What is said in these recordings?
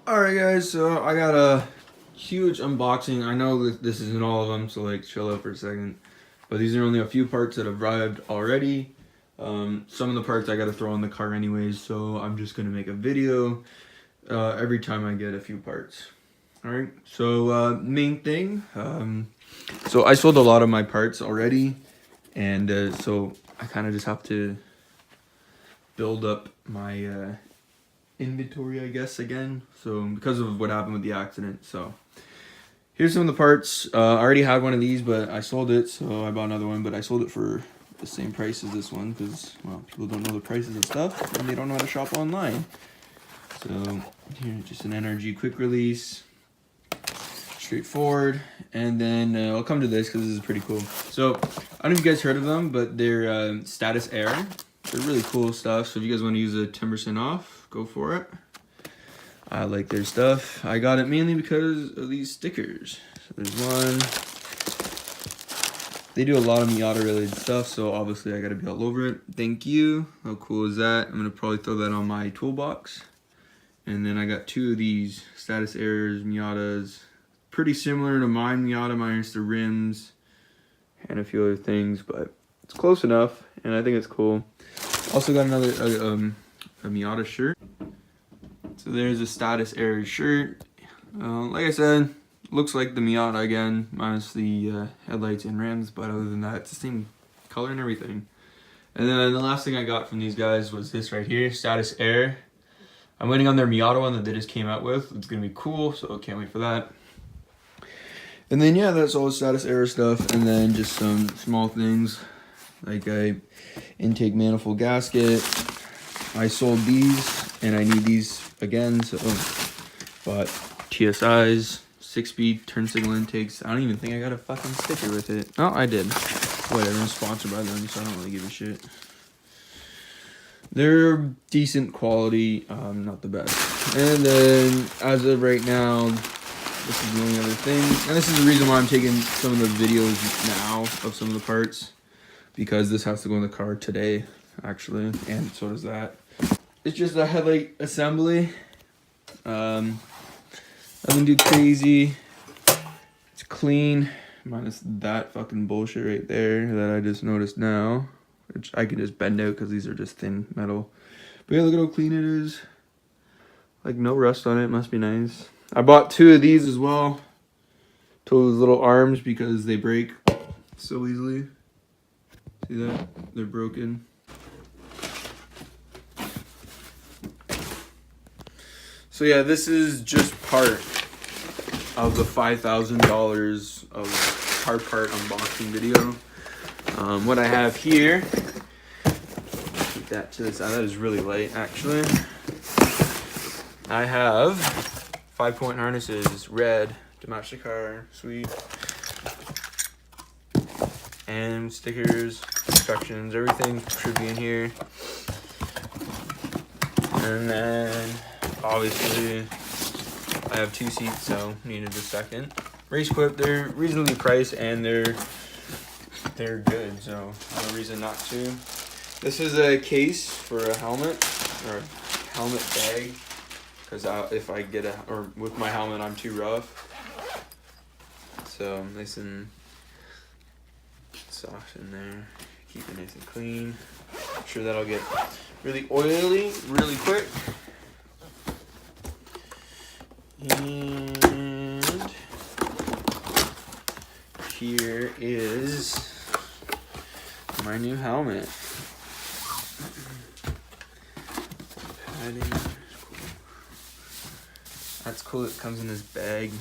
Alright guys, so I got a huge unboxing. I know that this isn't all of them, so like chill out for a second. But these are only a few parts that have arrived already. Some of the parts I gotta throw in the car anyways, so I'm just gonna make a video every time I get a few parts. Alright, so main thing. So I sold a lot of my parts already, and so I kind of just have to build up my inventory, I guess, again. So because of what happened with the accident. So here's some of the parts. I already had one of these, but I sold it, so I bought another one, but I sold it for the same price as this one because, well, people don't know the prices of stuff and they don't know how to shop online. So here, just an NRG quick release, straightforward. And then I'll come to this because this is pretty cool. So I don't know if you guys heard of them, but they're Status Air. They're really cool stuff. So if you guys want to use a 10% off, go for it. I like their stuff. I got it mainly because of these stickers. So there's one. They do a lot of Miata related stuff, so obviously I gotta be all over it. Thank you. How cool is that? I'm gonna probably throw that on my toolbox. And then I got two of these Status Airs Miatas. Pretty similar to mine Miata, minus the rims and a few other things, but it's close enough, and I think it's cool. Also got another a Miata shirt. So there's a Status Air shirt. Like I said, looks like the Miata again, minus the headlights and rims, but other than that, it's the same color and everything. And then the last thing I got from these guys was this right here, Status Air. I'm waiting on their Miata one that they just came out with. It's gonna be cool, so I can't wait for that. And then yeah, that's all the Status Air stuff, and then just some small things like a intake manifold gasket. I sold these, and I need these again, so but TSIs, 6-speed turn signal intakes. I don't even think I got a fucking sticker with it. Oh, I did. Whatever, I'm sponsored by them, so I don't really give a shit. They're decent quality, not the best. And then, as of right now, this is the only other thing. And this is the reason why I'm taking some of the videos now of some of the parts, because this has to go in the car today, actually, and so does that. It's just a headlight assembly. Nothing too crazy. It's clean, minus that fucking bullshit right there that I just noticed now, which I can just bend out because these are just thin metal. But yeah, look at how clean it is. Like no rust on it. Must be nice. I bought two of these as well. Two of those little arms because they break so easily. See that? They're broken. So yeah, this is just part of the $5,000 of hard part unboxing video. What I have here, keep that to the side. That is really light, actually. I have 5-point harnesses, red, to match the car, sweet. And stickers, instructions, everything should be in here. And then, obviously, I have 2 seats, so needed a second. Race Quip, they're reasonably priced and they're good, so no reason not to. This is a case for a helmet, or a helmet bag, because if I get or with my helmet I'm too rough. So nice and soft in there, keep it nice and clean. I'm sure that'll get really oily really quick. And here is my new helmet. Padding. That's cool. It comes in this bag.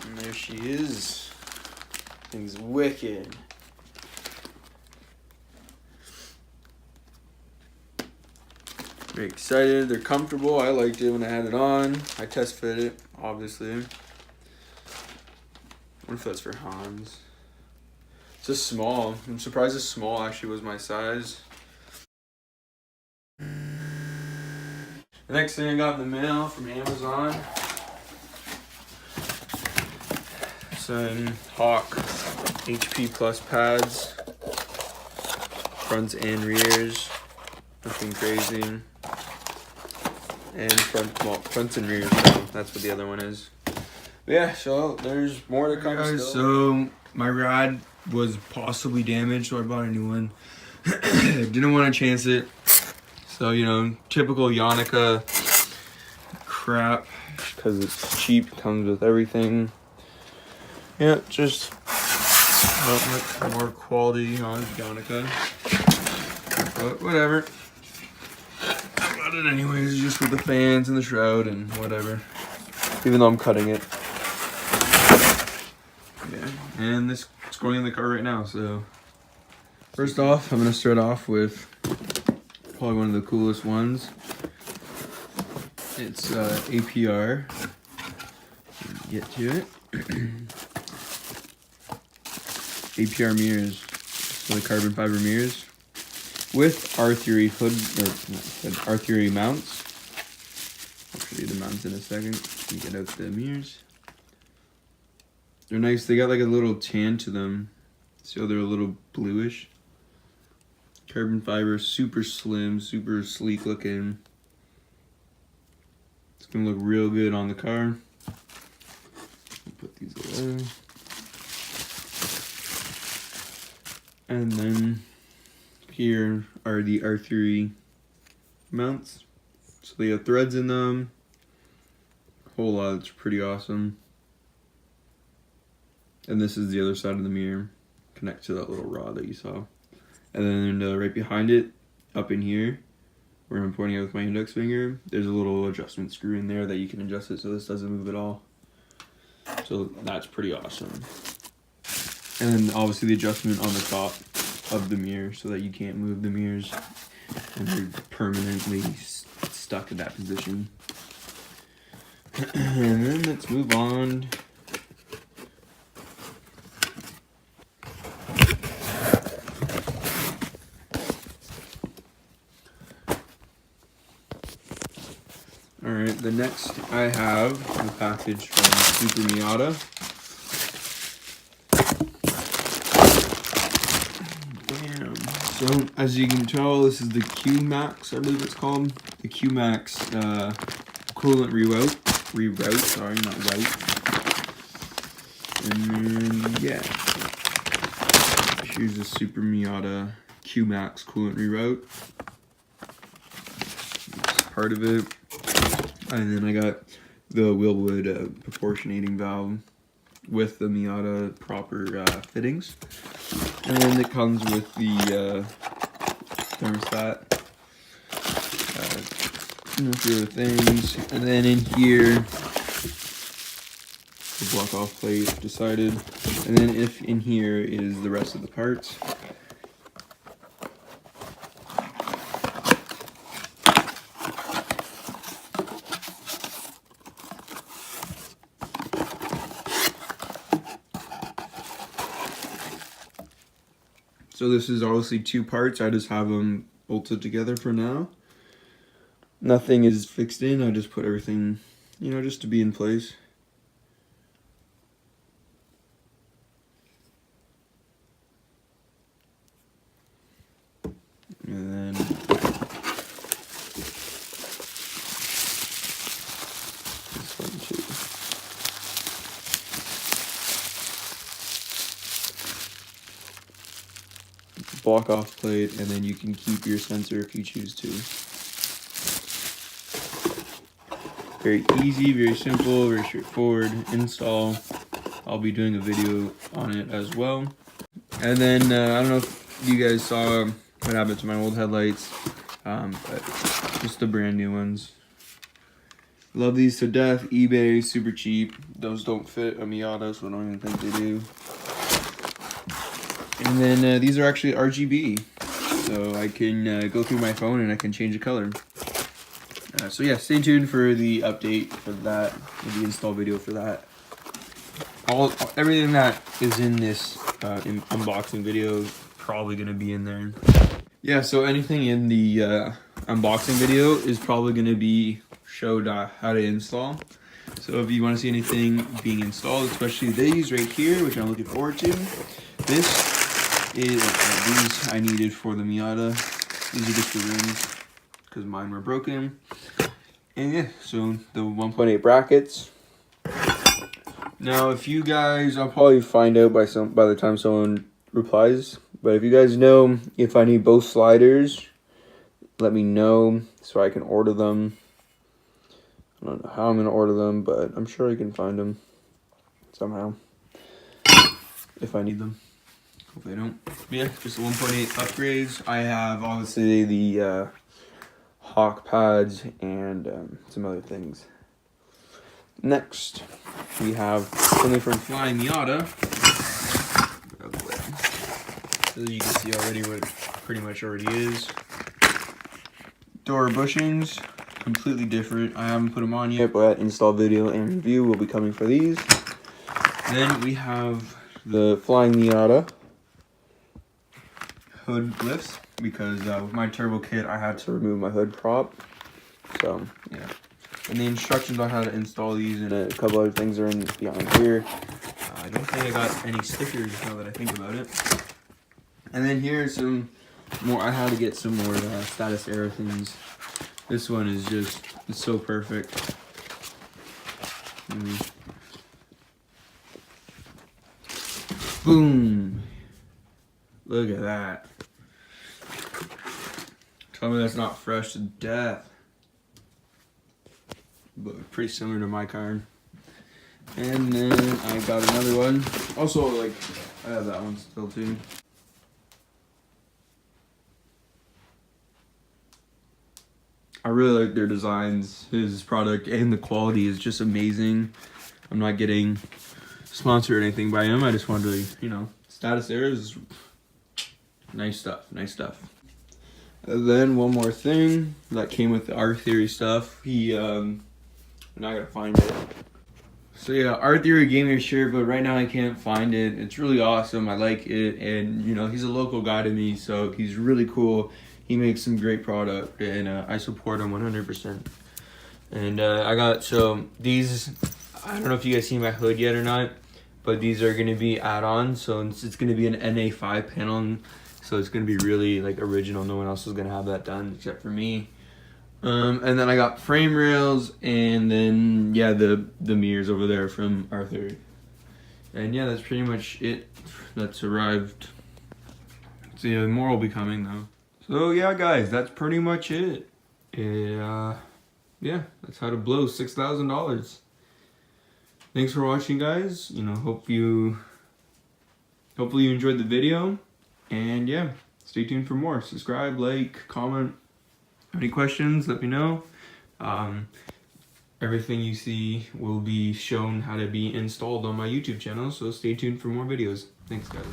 And there she is. Thing's wicked. Very excited. They're comfortable. I liked it when I had it on. I test fit it, obviously. What if that's for Hans? It's just small. I'm surprised this small actually was my size. The next thing I got in the mail from Amazon, some Hawk HP Plus pads, fronts and rears, nothing crazy. And fronts and rears, so that's what the other one is. But yeah, so there's more to come still. So my rod was possibly damaged, so I bought a new one. Didn't want to chance it. So, you know, typical Yannica crap, because it's cheap, comes with everything. Yeah, just not more quality on Yannica. But whatever. I got it anyways, just with the fans and the shroud and whatever. Even though I'm cutting it. Yeah, and this is going in the car right now, so. First off, I'm gonna start off with probably one of the coolest ones. It's APR. Get to it. APR mirrors, so the carbon fiber mirrors with R3 hood, or R3 mounts. I'll show you the mounts in a second. You get out the mirrors. They're nice. They got like a little tan to them, so they're a little bluish. Carbon fiber, super slim, super sleek looking. It's gonna look real good on the car. I'll put these away. And then here are the R3 mounts. So they have threads in them. A whole lot. It's pretty awesome. And this is the other side of the mirror. Connect to that little rod that you saw. And then right behind it, up in here, where I'm pointing out with my index finger, there's a little adjustment screw in there that you can adjust it so this doesn't move at all. So that's pretty awesome. And then obviously the adjustment on the top of the mirror so that you can't move the mirrors and they're permanently stuck in that position. And then let's move on. Alright, the next I have a package from Super Miata. Damn. So, as you can tell, this is the Q-Max, I believe it's called. The Q-Max coolant reroute, sorry, not route. And then, yeah. Here's the Super Miata Q-Max coolant reroute. That's part of it. And then I got the Willwood proportionating valve with the Miata proper fittings. And then it comes with the thermostat. A few other things. And then in here, the block off plate decided. And then if in here is the rest of the parts. So this is obviously two parts. I just have them bolted together for now. Nothing is fixed in. I just put everything, you know, just to be in place. And then this one too. Block off plate, and then you can keep your sensor if you choose to. Very easy, very simple, very straightforward install. I'll be doing a video on it as well. And then I don't know if you guys saw what happened to my old headlights, but just the brand new ones. Love these to death. eBay, super cheap. Those don't fit a Miata, so I don't even think they do. And then these are actually RGB, so I can go through my phone and I can change the color. So yeah, stay tuned for the update for that, the install video for that. Everything that is in this unboxing video is probably going to be in there. Yeah, so anything in the unboxing video is probably going to be showed how to install. So if you want to see anything being installed, especially these right here, which I'm looking forward to, this is these I needed for the Miata. These are just the rims because mine were broken. And yeah, so the 1.8 brackets. Now, if you guys, I'll probably find out by the time someone replies. But if you guys know if I need both sliders, let me know so I can order them. I don't know how I'm gonna order them, but I'm sure I can find them somehow if I need them. Hopefully I don't. But yeah, just 1.8 upgrades. I have obviously the Hawk pads and some other things. Next, we have something from Flying Miata. So you can see already what it pretty much already is. Door bushings, completely different. I haven't put them on yet, but install video and review will be coming for these. Then we have the Flying Miata hood lifts, because with my turbo kit I had to remove my hood prop. So yeah. And the instructions on how to install these and a couple other things are in behind here. I don't think I got any stickers now that I think about it. And then here's some more. I had to get some more status error things. This one is just, it's so perfect. Boom. Look at that. Tell me that's not fresh to death. But pretty similar to my car. And then I got another one. Also, like, I have that one still too. I really like their designs. His product and the quality is just amazing. I'm not getting sponsored or anything by him. I just wanted to, you know, status errors. Nice stuff, nice stuff. And then one more thing that came with the R Theory stuff. Now I gotta find it. So yeah, R Theory gave me a shirt, but right now I can't find it. It's really awesome. I like it, and you know, he's a local guy to me, so he's really cool. He makes some great product, and I support him 100%. And I got, so these, I don't know if you guys seen my hood yet or not, but these are gonna be add-ons. So it's gonna be an NA5 panel, so it's gonna be really like original. No one else is gonna have that done except for me. And then I got frame rails, and then yeah, the mirrors over there from Arthur. And yeah, that's pretty much it that's arrived. So yeah, more will be coming though. So yeah, guys, that's pretty much it. Yeah, that's how to blow $6,000. Thanks for watching, guys. You know, hopefully you enjoyed the video, and yeah, stay tuned for more. Subscribe, like, comment. Any questions, let me know. Everything you see will be shown how to be installed on my YouTube channel, so stay tuned for more videos. Thanks, guys.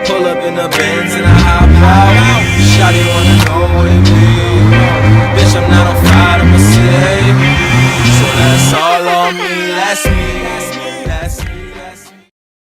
Pull up in the Benz and I hop out. Shawty wanna know what it is.